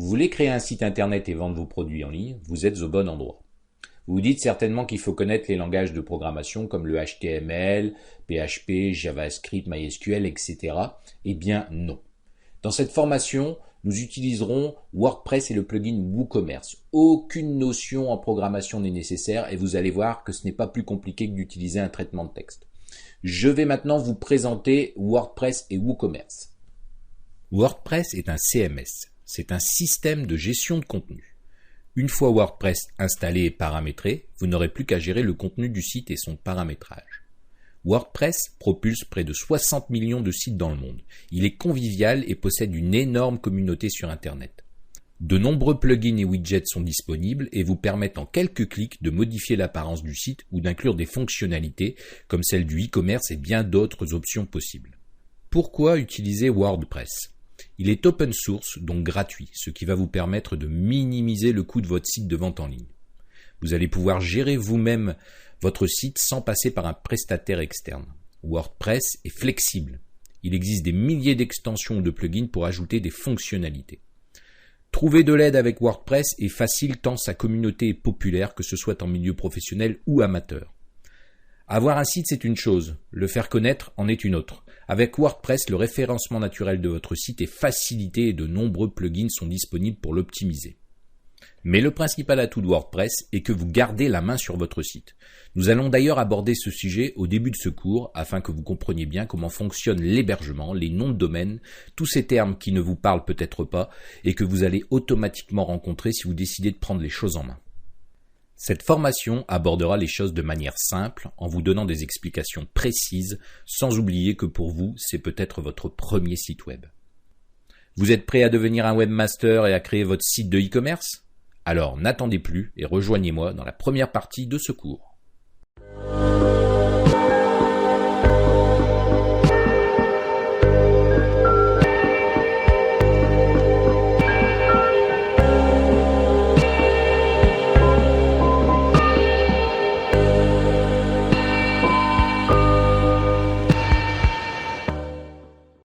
Vous voulez créer un site internet et vendre vos produits en ligne, vous êtes au bon endroit. Vous vous dites certainement qu'il faut connaître les langages de programmation comme le HTML, PHP, JavaScript, MySQL, etc. Eh bien non. Dans cette formation, nous utiliserons WordPress et le plugin WooCommerce. Aucune notion en programmation n'est nécessaire et vous allez voir que ce n'est pas plus compliqué que d'utiliser un traitement de texte. Je vais maintenant vous présenter WordPress et WooCommerce. WordPress est un CMS. C'est un système de gestion de contenu. Une fois WordPress installé et paramétré, vous n'aurez plus qu'à gérer le contenu du site et son paramétrage. WordPress propulse près de 60 millions de sites dans le monde. Il est convivial et possède une énorme communauté sur Internet. De nombreux plugins et widgets sont disponibles et vous permettent en quelques clics de modifier l'apparence du site ou d'inclure des fonctionnalités comme celle du e-commerce et bien d'autres options possibles. Pourquoi utiliser WordPress ? Il est open source, donc gratuit, ce qui va vous permettre de minimiser le coût de votre site de vente en ligne. Vous allez pouvoir gérer vous-même votre site sans passer par un prestataire externe. WordPress est flexible. Il existe des milliers d'extensions ou de plugins pour ajouter des fonctionnalités. Trouver de l'aide avec WordPress est facile tant sa communauté est populaire, que ce soit en milieu professionnel ou amateur. Avoir un site, c'est une chose, le faire connaître en est une autre. Avec WordPress, le référencement naturel de votre site est facilité et de nombreux plugins sont disponibles pour l'optimiser. Mais le principal atout de WordPress est que vous gardez la main sur votre site. Nous allons d'ailleurs aborder ce sujet au début de ce cours afin que vous compreniez bien comment fonctionne l'hébergement, les noms de domaine, tous ces termes qui ne vous parlent peut-être pas et que vous allez automatiquement rencontrer si vous décidez de prendre les choses en main. Cette formation abordera les choses de manière simple en vous donnant des explications précises sans oublier que pour vous, c'est peut-être votre premier site web. Vous êtes prêt à devenir un webmaster et à créer votre site de e-commerce ? Alors n'attendez plus et rejoignez-moi dans la première partie de ce cours.